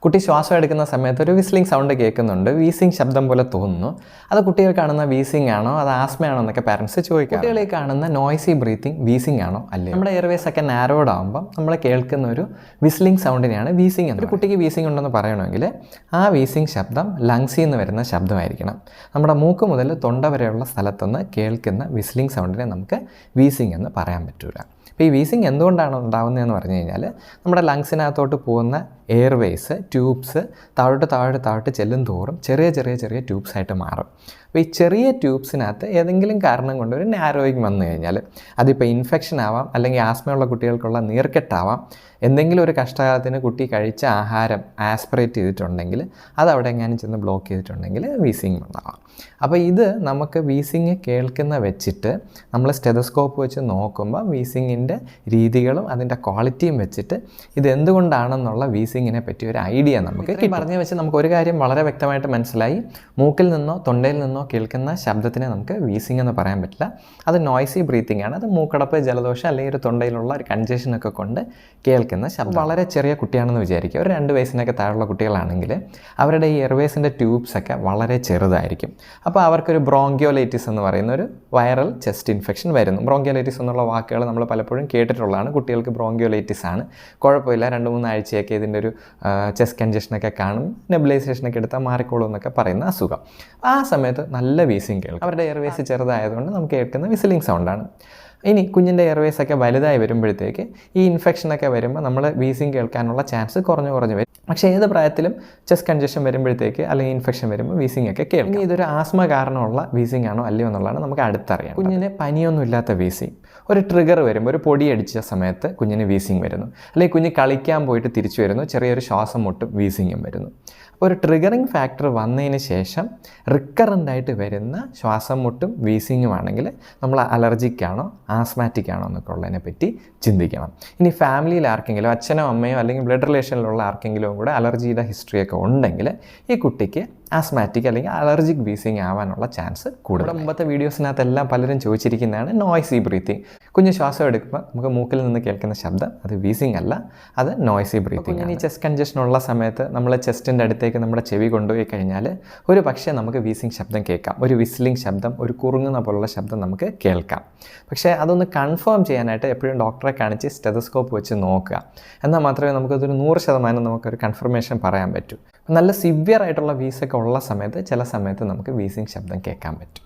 കുട്ടി ശ്വാസം എടുക്കുന്ന സമയത്ത് ഒരു വിസ്ലിംഗ് സൗണ്ട് കേൾക്കുന്നുണ്ട്. വീസിങ് ശബ്ദം പോലെ തോന്നുന്നു. അത് കുട്ടികൾ കാണുന്ന വീസിങ് ആണോ അത് ആസ്മയാണോ എന്നൊക്കെ പാരൻസ് ചോദിക്കും. കുട്ടികളിൽ കാണുന്ന നോയ്സി ബ്രീത്തിങ് വീസിങ് ആണോ അല്ലേ? നമ്മുടെ എയർവേസ് ഒക്കെ നാരോഡ് ആകുമ്പോൾ നമ്മൾ കേൾക്കുന്ന ഒരു വിസ്ലിംഗ് സൗണ്ടിനെയാണ് വീസിങ് എന്ന്. ഒരു കുട്ടിക്ക് വീസിങ് ഉണ്ടെന്ന് പറയണമെങ്കിൽ ആ വീസിങ് ശബ്ദം ലങ്സിൽ നിന്ന് വരുന്ന ശബ്ദമായിരിക്കണം. നമ്മുടെ മൂക്ക് മുതൽ തൊണ്ട വരെയുള്ള സ്ഥലത്തുനിന്ന് കേൾക്കുന്ന വിസ്ലിംഗ് സൗണ്ടിനെ നമുക്ക് വീസിങ് എന്ന് പറയാൻ പറ്റില്ല. അപ്പോൾ ഈ വീസിങ് എന്തുകൊണ്ടാണ് ഉണ്ടാകുന്നതെന്ന് പറഞ്ഞു കഴിഞ്ഞാൽ നമ്മുടെ ലങ്സിനകത്തോട്ട് പോകുന്ന എയർവേസ് ട്യൂബ്സ് താഴോട്ട് ചെല്ലും തോറും ചെറിയ ട്യൂബ്സ് ആയിട്ട് മാറും. അപ്പോൾ ഈ ചെറിയ ട്യൂബ്സിനകത്ത് ഏതെങ്കിലും കാരണം കൊണ്ട് ഒരു നാരോയിങ് വന്നു കഴിഞ്ഞാൽ അതിപ്പോൾ ഇൻഫെക്ഷൻ ആവാം, അല്ലെങ്കിൽ ആസ്മയുള്ള കുട്ടികൾക്കുള്ള നീർക്കെട്ടാവാം, എന്തെങ്കിലും ഒരു കഷ്ടകാലത്തിന് കുട്ടി കഴിച്ച ആഹാരം ആസ്പിറേറ്റ് ചെയ്തിട്ടുണ്ടെങ്കിൽ അത് അവിടെ എങ്ങാനും ചെന്ന് ബ്ലോക്ക് ചെയ്തിട്ടുണ്ടെങ്കിൽ വീസിങ് ഉണ്ടാവാം. അപ്പോൾ ഇത് നമുക്ക് വീസിങ് കേൾക്കുന്ന വെച്ചിട്ട് നമ്മൾ സ്റ്റെതസ്കോപ്പ് വെച്ച് നോക്കുമ്പോൾ വീസിങ്ങിൻ്റെ രീതികളും അതിൻ്റെ ക്വാളിറ്റിയും വെച്ചിട്ട് ഇത് എന്തുകൊണ്ടാണെന്നുള്ള വീസിങ്ങിനെ പറ്റി ഒരു ഐഡിയ നമുക്ക് പറഞ്ഞു വെച്ച് നമുക്ക് ഒരു കാര്യം വളരെ വ്യക്തമായിട്ട് മനസ്സിലായി. മൂക്കിൽ നിന്നോ തൊണ്ടയിൽ നിന്നോ കേൾക്കുന്ന ശബ്ദത്തിനെ നമുക്ക് വീസിങ് എന്ന് പറയാൻ പറ്റില്ല. അത് നോയ്സി ബ്രീത്തിങ് ആണ്. അത് മൂക്കടപ്പ്, ജലദോഷം അല്ലെങ്കിൽ ഒരു തൊണ്ടയിലുള്ള ഒരു കൺജഷനൊക്കെ കൊണ്ട് കേൾക്കുന്ന ശബ്ദം. വളരെ ചെറിയ കുട്ടിയാണെന്ന് വിചാരിക്കുക. ഒരു 2 വയസ്സിനൊക്കെ താഴെയുള്ള കുട്ടികളാണെങ്കിൽ അവരുടെ ഈ എയർവേസിൻ്റെ ട്യൂബ്സൊക്കെ വളരെ ചെറുതായിരിക്കും. അപ്പോൾ അവർക്കൊരു ബ്രോങ്കിയോലൈറ്റിസ് എന്ന് പറയുന്ന ഒരു വൈറൽ ചെസ്റ്റ് ഇൻഫെക്ഷൻ വരുന്നു. ബ്രോങ്കിയോലൈറ്റിസ് എന്നുള്ള വാക്കുകൾ നമ്മൾ പലപ്പോഴും കേട്ടിട്ടുള്ളതാണ്. കുട്ടികൾക്ക് ബ്രോങ്കിയോലൈറ്റിസ് ആണ്, കുഴപ്പമില്ല, 2-3 ആഴ്ചയൊക്കെ ഇതിൻ്റെ ഒരു ചെസ്റ്റ് കൺജഷനൊക്കെ കാണും, നെബുലൈസേഷനൊക്കെ എടുത്താൽ മാറിക്കോളും എന്നൊക്കെ പറയുന്ന അസുഖം. ആ സമയത്ത് നല്ല വീസിങ് കേൾക്കും. അവരുടെ എയർവേസ് ചെറുതായതുകൊണ്ട് നമുക്ക് കേൾക്കുന്ന വിസിലിംഗ് സൗണ്ടാണ്. ഇനി കുഞ്ഞിൻ്റെ എയർവേസൊക്കെ വലുതായി വരുമ്പോഴത്തേക്ക് ഈ ഇൻഫെക്ഷനൊക്കെ വരുമ്പോൾ നമ്മൾ വീസിങ് കേൾക്കാനുള്ള ചാൻസ് കുറഞ്ഞു വരും. പക്ഷേ ഏത് പ്രായത്തിലും ചെസ്റ്റ് കൺജഷൻ വരുമ്പോഴത്തേക്ക് അല്ലെങ്കിൽ ഇൻഫെക്ഷൻ വരുമ്പോൾ വീസിങ് ഒക്കെ കേൾക്കും. ഇനി ഇതൊരു ആസ്മ കാരണമുള്ള വീസിങ് ആണോ അല്ലയോ എന്നുള്ളതാണ് നമുക്ക് അടുത്തറിയാം. കുഞ്ഞിന് പനിയൊന്നും ഇല്ലാത്ത വീസിങ്, ഒരു ട്രിഗർ വരുമ്പോൾ, ഒരു പൊടി അടിച്ച സമയത്ത് കുഞ്ഞിന് വീസിങ് വരുന്നു, അല്ലെങ്കിൽ കുഞ്ഞ് കളിക്കാൻ പോയിട്ട് തിരിച്ചു വരുന്നു, ചെറിയൊരു ശ്വാസം മുട്ടും വീസിങ്ങും വരുന്നു. അപ്പോൾ ഒരു ട്രിഗറിങ് ഫാക്ടർ വന്നതിന് ശേഷം റിക്കറൻ്റായിട്ട് വരുന്ന ശ്വാസം മുട്ടും വീസിങ്ങും ആണെങ്കിൽ നമ്മൾ അലർജിക് ആണോ ആസ്മാറ്റിക് ആണോ എന്നൊക്കെ ഉള്ളതിനെ പറ്റി ചിന്തിക്കണം. ഇനി ഫാമിലിയിൽ ആർക്കെങ്കിലും, അച്ഛനോ അമ്മയോ അല്ലെങ്കിൽ ബ്ലഡ് റിലേഷനിലുള്ള ആർക്കെങ്കിലും കൂടെ അലർജിയുടെ ഹിസ്റ്ററിയൊക്കെ ഉണ്ടെങ്കിൽ ഈ കുട്ടിക്ക് ആസ്മാറ്റിക് അല്ലെങ്കിൽ അലർജിക് വീസിങ് ആവാനുള്ള ചാൻസ് കൂടുതൽ. മുമ്പത്തെ വീഡിയോസിനകത്തെല്ലാം പലരും ചോദിച്ചിരിക്കുന്നതാണ് നോയ്സി ബ്രീത്തിങ്. കുഞ്ഞ് ശ്വാസം എടുക്കുമ്പോൾ നമുക്ക് മൂക്കിൽ നിന്ന് കേൾക്കുന്ന ശബ്ദം അത് വീസിങ് അല്ല, അത് നോയ്സി ബ്രീത്തിങ്. ഇനി ചെസ്റ്റ് കൺജഷൻ ഉള്ള സമയത്ത് നമ്മൾ ചെസ്റ്റിൻ്റെ അടുത്തേക്ക് നമ്മുടെ ചെവി കൊണ്ടുപോയി കഴിഞ്ഞാൽ ഒരു പക്ഷേ നമുക്ക് വീസിങ് ശബ്ദം കേൾക്കാം, ഒരു വിസ്ലിംഗ് ശബ്ദം, ഒരു കുറുങ്ങുന്ന പോലുള്ള ശബ്ദം നമുക്ക് കേൾക്കാം. പക്ഷേ അതൊന്ന് കൺഫേം ചെയ്യാനായിട്ട് എപ്പോഴും ഡോക്ടറെ കാണിച്ച് സ്റ്റെതസ്കോപ്പ് വെച്ച് നോക്കുക. എന്നാൽ മാത്രമേ നമുക്കതൊരു 100% നമുക്കൊരു കൺഫർമേഷൻ പറയാൻ പറ്റൂ. നല്ല സിവിയർ ആയിട്ടുള്ള വീസൊക്കെ ഉള്ള സമയത്ത് ചില സമയത്ത് നമുക്ക് വീസിങ് ശബ്ദം കേൾക്കാൻ പറ്റും.